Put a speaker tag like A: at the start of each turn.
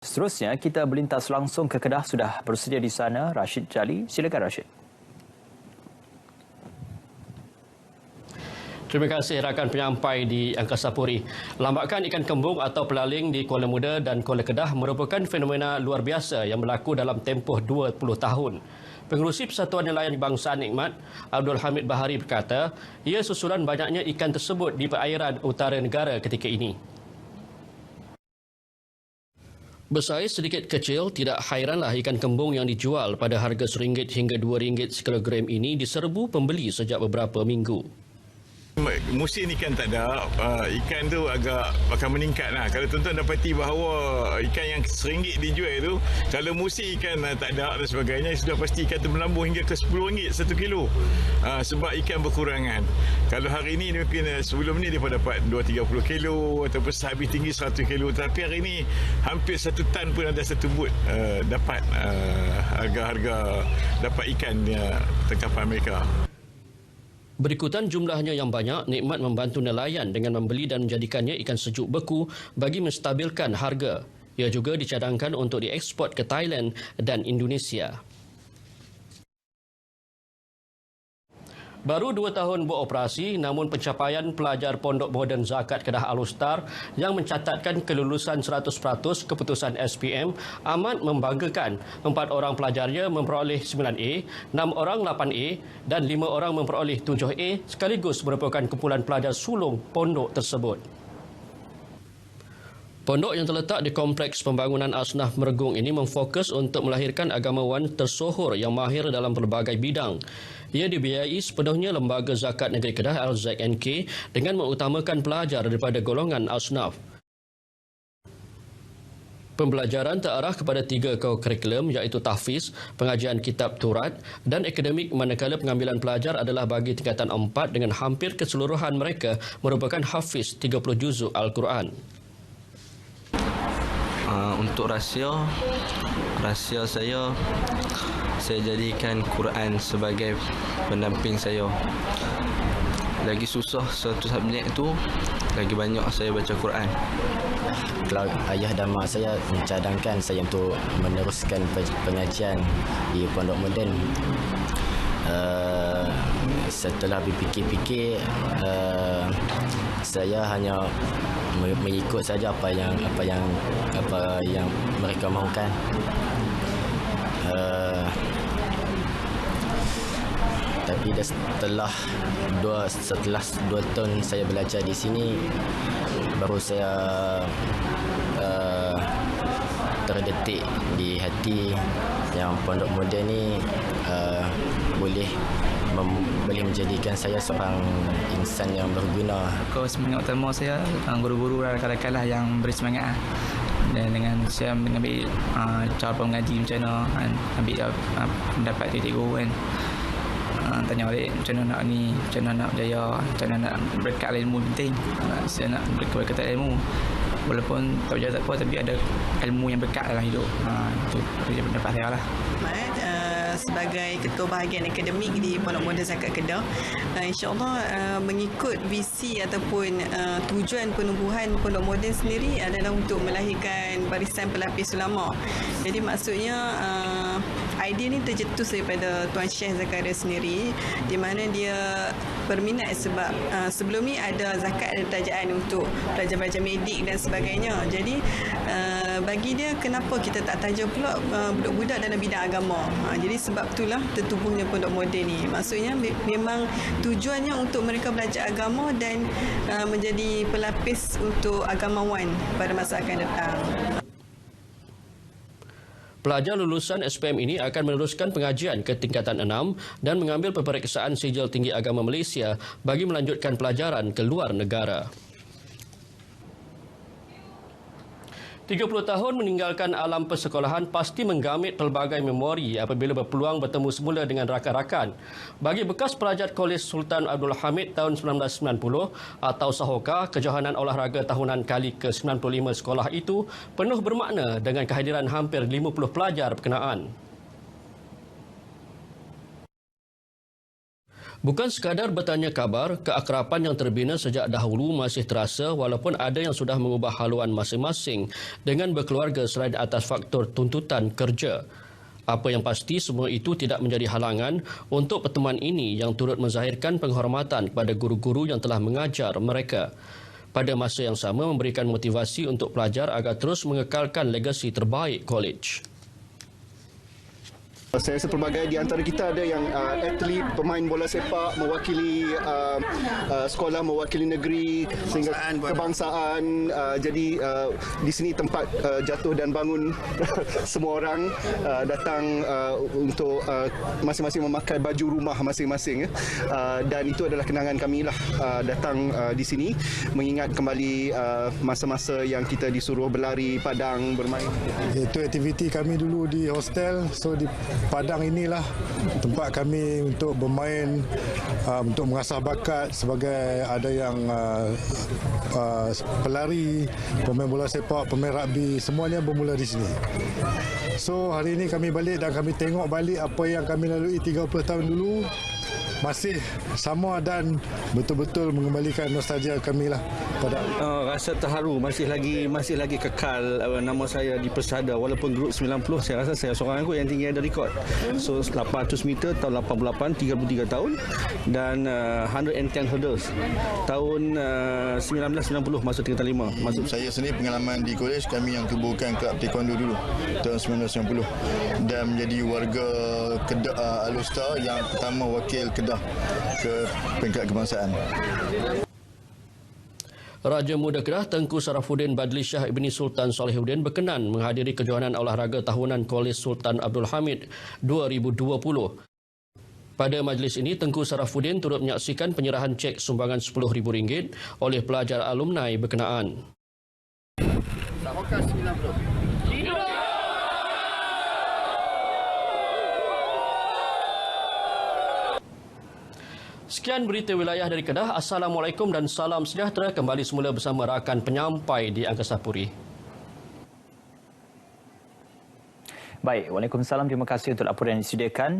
A: Seterusnya, kita berlintas langsung ke Kedah. Sudah bersedia di sana Rashid Jali. Silakan Rashid.
B: Terima kasih rakan penyampai di Angkasa Puri. Lambakan ikan kembung atau pelaling di Kuala Muda dan Kuala Kedah merupakan fenomena luar biasa yang berlaku dalam tempoh 20 tahun. Pengerusi Persatuan Nelayan Kebangsaan Nikmat, Abdul Hamid Bahari berkata, ia susulan banyaknya ikan tersebut di perairan utara negara ketika ini. Bersaiz sedikit kecil, tidak hairanlah ikan kembung yang dijual pada harga RM1 hingga RM2 sekilogram ini diserbu pembeli sejak beberapa minggu.
C: Musim ikan tak ada, ikan tu agak akan meningkat lah. Kalau tuan-tuan dapati bahawa ikan yang RM1 dijual tu, kalau musim ikan tak ada dan sebagainya, sudah pasti ikan tu melambung hingga ke RM10 1 kilo. Sebab ikan berkurangan. Kalau hari ini mungkin sebelum ni dia dapat 2-30 kilo ataupun sehabis tinggi 100 kilo. Tapi hari ini hampir 1 tan pun ada satu but dapat harga-harga dapat ikan tangkapan mereka.
B: Berikutan jumlahnya yang banyak, Nikmat membantu nelayan dengan membeli dan menjadikannya ikan sejuk beku bagi menstabilkan harga. Ia juga dicadangkan untuk dieksport ke Thailand dan Indonesia. Baru 2 tahun beroperasi, namun pencapaian pelajar Pondok Moden Zakat Kedah Al-Ustar yang mencatatkan kelulusan 100% keputusan SPM amat membanggakan. 4 orang pelajarnya memperoleh 9A, 6 orang 8A dan 5 orang memperoleh 7A sekaligus merupakan kumpulan pelajar sulung pondok tersebut. Pondok yang terletak di Kompleks Pembangunan Asnaf Mergung ini memfokus untuk melahirkan agamawan tersohor yang mahir dalam pelbagai bidang. Ia dibiayai sepenuhnya Lembaga Zakat Negeri Kedah LZNK dengan mengutamakan pelajar daripada golongan asnaf. Pembelajaran terarah kepada 3 kurikulum iaitu tahfiz, pengajian kitab Turat dan akademik, manakala pengambilan pelajar adalah bagi tingkatan 4 dengan hampir keseluruhan mereka merupakan hafiz 30 juzuk Al-Quran.
D: Untuk rahsia saya jadikan Quran sebagai pendamping saya. Lagi susah satu subjek tu, lagi banyak saya baca Quran.
E: Kalau ayah dan mak saya mencadangkan saya untuk meneruskan pengajian di Pondok Moden. Setelah berfikir-fikir, saya hanya mengikut saja apa yang mereka mahukan. Tapi setelah 2 tahun saya belajar di sini, baru saya terdetik di hati yang Pondok Moden ni boleh menjadikan saya seorang insan yang berguna.
F: Semangat utama saya guru-guru rakan-rakan lah yang beri semangat. Dan dengan saya mengambil cara mengaji macam mana, ambil pendapat titik guru kan. Tanya balik macam mana nak ni, macam mana nak berjaya, macam mana nak berkat ilmu penting. Saya nak berkat ilmu. Walaupun tak berjaya tak apa, tapi ada ilmu yang berkat dalam hidup. Itu pendapat saya lah.
G: Sebagai ketua bahagian akademik di Pondok Moden Zakat Kedah, insya-Allah mengikut visi ataupun tujuan penubuhan Pondok Moden sendiri adalah untuk melahirkan barisan pelapis ulama. Jadi maksudnya idea ni tercetus daripada Tuan Syekh Zakaria sendiri, di mana dia berminat sebab sebelum ni ada zakat dan tajaan untuk pelajar-pelajar medik dan sebagainya. Jadi bagi dia, kenapa kita tak taja pula budak-budak dalam bidang agama. Jadi sebab itulah tertubuhnya Pondok Moden ni. Maksudnya memang tujuannya untuk mereka belajar agama dan menjadi pelapis untuk agamawan pada masa akan datang.
B: Pelajar lulusan SPM ini akan meneruskan pengajian ke tingkatan 6 dan mengambil peperiksaan Sijil Tinggi Agama Malaysia bagi melanjutkan pelajaran ke luar negara. 30 tahun meninggalkan alam persekolahan pasti menggamit pelbagai memori apabila berpeluang bertemu semula dengan rakan-rakan. Bagi bekas pelajar Kolej Sultan Abdul Hamid tahun 1990 atau Sahoka, kejohanan olahraga tahunan kali ke-95 sekolah itu penuh bermakna dengan kehadiran hampir 50 pelajar berkenaan. Bukan sekadar bertanya kabar, keakraban yang terbina sejak dahulu masih terasa walaupun ada yang sudah mengubah haluan masing-masing dengan berkeluarga selain atas faktor tuntutan kerja. Apa yang pasti, semua itu tidak menjadi halangan untuk pertemuan ini yang turut menzahirkan penghormatan kepada guru-guru yang telah mengajar mereka. Pada masa yang sama, memberikan motivasi untuk pelajar agar terus mengekalkan legasi terbaik kolej.
H: Saya rasa pelbagai di antara kita ada yang atlet, pemain bola sepak, mewakili sekolah, mewakili negeri sehingga kebangsaan. Jadi di sini tempat jatuh dan bangun semua orang datang untuk masing-masing memakai baju rumah masing-masing. Dan itu adalah kenangan kami lah datang di sini mengingat kembali masa-masa yang kita disuruh berlari padang, bermain.
I: Itu aktiviti kami dulu di hostel. So di padang inilah tempat kami untuk bermain, untuk mengasah bakat sebagai ada yang pelari, pemain bola sepak, pemain rugby, semuanya bermula di sini. So hari ini kami balik dan kami tengok balik apa yang kami lalui 30 tahun dulu masih sama dan betul-betul mengembalikan nostalgia kami lah pada
J: rasa terharu masih lagi kekal nama saya di Persada walaupun grup 90 saya rasa saya seorang yang tinggi ada rekod. So 800 meter tahun 88 33 tahun dan 110 hurdles tahun 1990 masa tingkatan 5.
K: Maksud saya sendiri pengalaman di kolej kami yang kuburkan kelab taekwondo dulu tahun 1990 dan menjadi warga Kedah Alustar yang pertama wakil Kedah ke peringkat kebangsaan.
B: Raja Muda Kedah Tengku Sarafuddin Badli Shah Ibni Sultan Salihuddin berkenan menghadiri kejohanan olahraga tahunan Kolej Sultan Abdul Hamid 2020. Pada majlis ini, Tengku Sarafuddin turut menyaksikan penyerahan cek sumbangan RM10,000 oleh pelajar alumni berkenaan. Sekian berita wilayah dari Kedah. Assalamualaikum dan salam sejahtera. Kembali semula bersama rakan penyampai di Angkasa Puri.
A: Baik, Waalaikumsalam. Terima kasih untuk laporan yang disediakan.